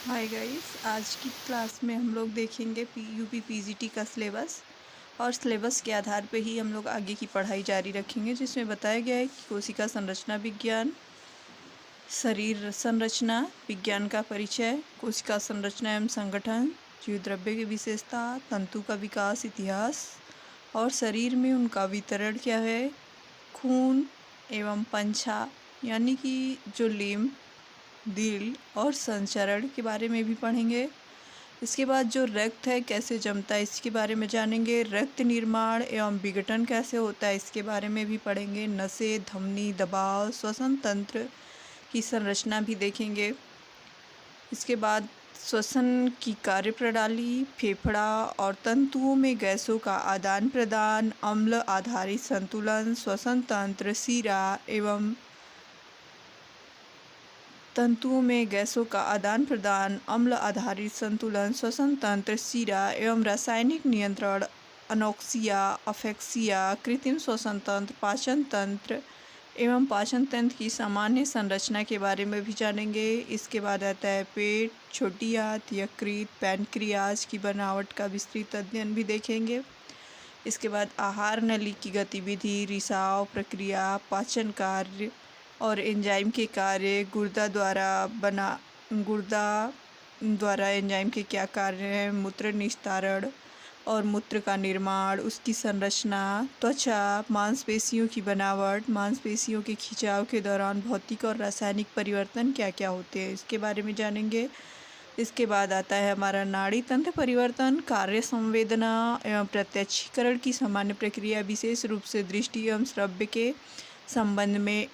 Hi guys, आज की class में हम लोग देखेंगे यूपी पीजीटी का सिलेबस। और सिलेबस के आधार पे ही हम लोग आगे की पढ़ाई जारी रखेंगे, जिसमें बताया गया है कि कोशिका संरचना विज्ञान, शरीर संरचना विज्ञान का परिचय, कोशिका संरचना एवं संगठन, जीव द्रव्य की विशेषता, तंतु का विकास इतिहास और शरीर में उनका वितरण क्या है, खून एवं पंछा यानी कि जो लिम्फ, दिल और संचरण के बारे में भी पढ़ेंगे। इसके बाद जो रक्त है कैसे जमता है इसके बारे में जानेंगे। रक्त निर्माण एवं विघटन कैसे होता है इसके बारे में भी पढ़ेंगे। नसें, धमनी, दबाव, श्वसन तंत्र की संरचना भी देखेंगे। इसके बाद श्वसन की कार्यप्रणाली, फेफड़ा और तंतुओं में गैसों का आदान प्रदान, अम्ल आधारित संतुलन, श्वसन तंत्र, शिरा एवं तंतुओं में गैसों का आदान प्रदान, अम्ल आधारित संतुलन, श्वसन तंत्र, शिरा एवं रासायनिक नियंत्रण, अनोक्सिया, अफेक्सिया, कृत्रिम श्वसन तंत्र, पाचन तंत्र एवं पाचन तंत्र की सामान्य संरचना के बारे में भी जानेंगे। इसके बाद आता है पेट, छोटी आंत, यकृत, पैनक्रियाज की बनावट का विस्तृत अध्ययन भी देखेंगे। इसके बाद आहार नली की गतिविधि, रिसाव प्रक्रिया, पाचन कार्य और एंजाइम के कार्य, गुर्दा द्वारा एंजाइम के क्या कार्य हैं, मूत्र निस्तारण और मूत्र का निर्माण, उसकी संरचना, त्वचा, मांसपेशियों की बनावट, मांसपेशियों के खिंचाव के दौरान भौतिक और रासायनिक परिवर्तन क्या क्या होते हैं इसके बारे में जानेंगे। इसके बाद आता है हमारा नाड़ी तंत्र परिवर्तन, कार्य संवेदना एवं प्रत्यक्षीकरण की सामान्य प्रक्रिया, विशेष रूप से दृष्टि एवं श्रव्य के संबंध में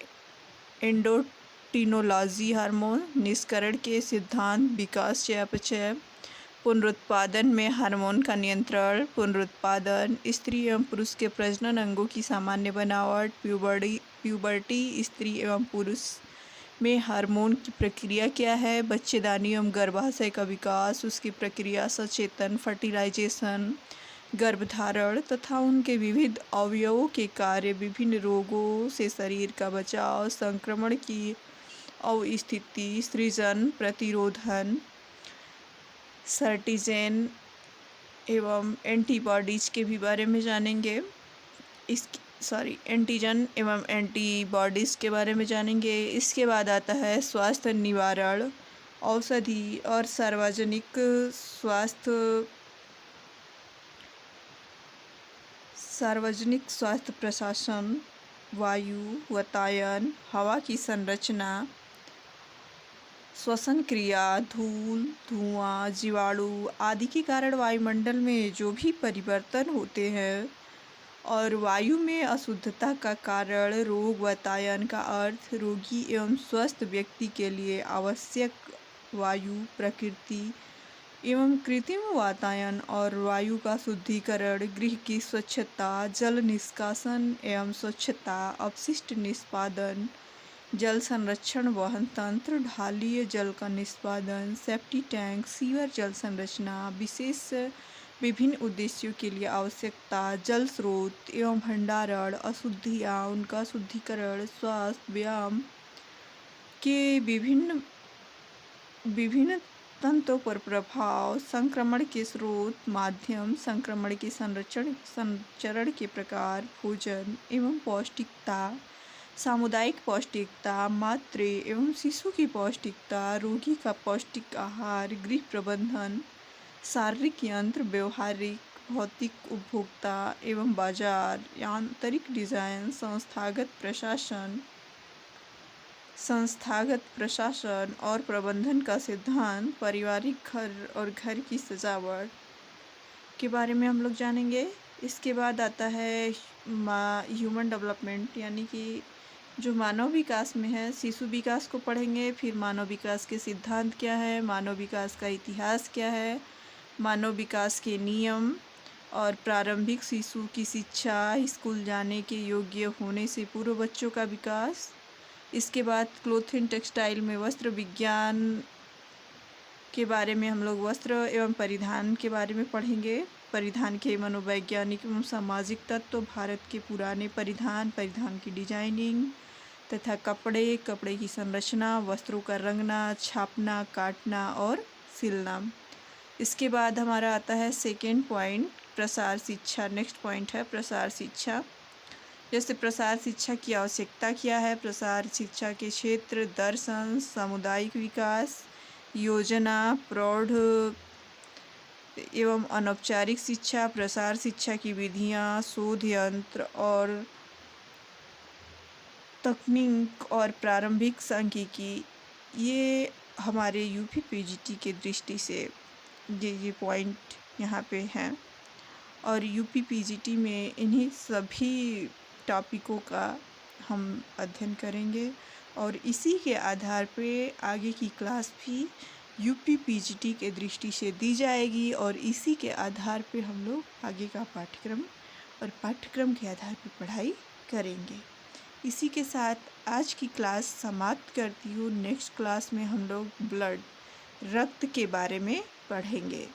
एंडोक्रिनोलॉजी, हार्मोन निष्करण के सिद्धांत, विकास चयापचय, पुनरुत्पादन में हार्मोन का नियंत्रण, पुनरुत्पादन, स्त्री एवं पुरुष के प्रजनन अंगों की सामान्य बनावट, प्यूबर्टी स्त्री एवं पुरुष में हार्मोन की प्रक्रिया क्या है, बच्चेदानी एवं गर्भाशय का विकास, उसकी प्रक्रिया, सचेतन, फर्टिलाइजेशन, गर्भधारण तथा उनके विविध अवयवों के कार्य, विभिन्न रोगों से शरीर का बचाव, संक्रमण की अवस्थिति, सृजन, प्रतिरोधन, सर्टिजन एवं एंटीबॉडीज के भी बारे में जानेंगे। एंटीजन एवं एंटीबॉडीज़ के बारे में जानेंगे। इसके बाद आता है स्वास्थ्य निवारण, औषधि और सार्वजनिक स्वास्थ्य प्रशासन, वायु, वातायन, हवा की संरचना, श्वसन क्रिया, धूल, धुआं, जीवाणु आदि के कारण वायुमंडल में जो भी परिवर्तन होते हैं और वायु में अशुद्धता का कारण, रोग, वातायन का अर्थ, रोगी एवं स्वस्थ व्यक्ति के लिए आवश्यक वायु, प्रकृति एवं कृत्रिम वातायन और वायु का शुद्धिकरण, गृह की स्वच्छता, जल निष्कासन एवं स्वच्छता, अपशिष्ट निष्पादन, जल संरक्षण, वहन तंत्र, ढालीय जल का निष्पादन, सेफ्टी टैंक, सीवर, जल संरचना, विशेष विभिन्न उद्देश्यों के लिए आवश्यकता, जल स्रोत एवं भंडारण, अशुद्धियाँ, उनका शुद्धिकरण, स्वास्थ्य, व्यायाम के विभिन्न विभिन्न तंत्रों पर प्रभाव, संक्रमण के स्रोत, माध्यम, संक्रमण के संचरण के प्रकार, भोजन एवं पौष्टिकता, सामुदायिक पौष्टिकता, मातृ एवं शिशु की पौष्टिकता, रोगी का पौष्टिक आहार, गृह प्रबंधन, शारीरिक यंत्र, व्यवहारिक भौतिक उपभोक्ता एवं बाजार, आंतरिक डिजाइन, संस्थागत प्रशासन और प्रबंधन का सिद्धांत, पारिवारिक घर और घर की सजावट के बारे में हम लोग जानेंगे। इसके बाद आता है ह्यूमन डेवलपमेंट, यानी कि जो मानव विकास में है, शिशु विकास को पढ़ेंगे। फिर मानव विकास के सिद्धांत क्या है, मानव विकास का इतिहास क्या है, मानव विकास के नियम और प्रारंभिक शिशु की शिक्षा, स्कूल जाने के योग्य होने से पूर्व बच्चों का विकास। इसके बाद क्लोथ एंड टेक्सटाइल में वस्त्र विज्ञान के बारे में हम लोग वस्त्र एवं परिधान के बारे में पढ़ेंगे। परिधान के मनोवैज्ञानिक एवं सामाजिक तत्व, भारत के पुराने परिधान की डिजाइनिंग तथा कपड़े की संरचना, वस्त्रों का रंगना, छापना, काटना और सिलना। इसके बाद हमारा आता है सेकेंड पॉइंट, प्रसार शिक्षा। नेक्स्ट पॉइंट है प्रसार शिक्षा। जैसे प्रसार शिक्षा की आवश्यकता क्या है, प्रसार शिक्षा के क्षेत्र दर्शन, सामुदायिक विकास, योजना, प्रौढ़ एवं अनौपचारिक शिक्षा, प्रसार शिक्षा की विधियाँ, शोध यंत्र और तकनीक और प्रारंभिक सांख्यिकी, ये हमारे यूपी पीजीटी के दृष्टि से ये पॉइंट यहाँ पे हैं। और यूपी पीजीटी में इन्हीं सभी टॉपिकों का हम अध्ययन करेंगे और इसी के आधार पे आगे की क्लास भी यूपी पीजीटी के दृष्टि से दी जाएगी और इसी के आधार पे हम लोग आगे का पाठ्यक्रम और पाठ्यक्रम के आधार पे पढ़ाई करेंगे। इसी के साथ आज की क्लास समाप्त करती हूँ। नेक्स्ट क्लास में हम लोग ब्लड, रक्त के बारे में पढ़ेंगे।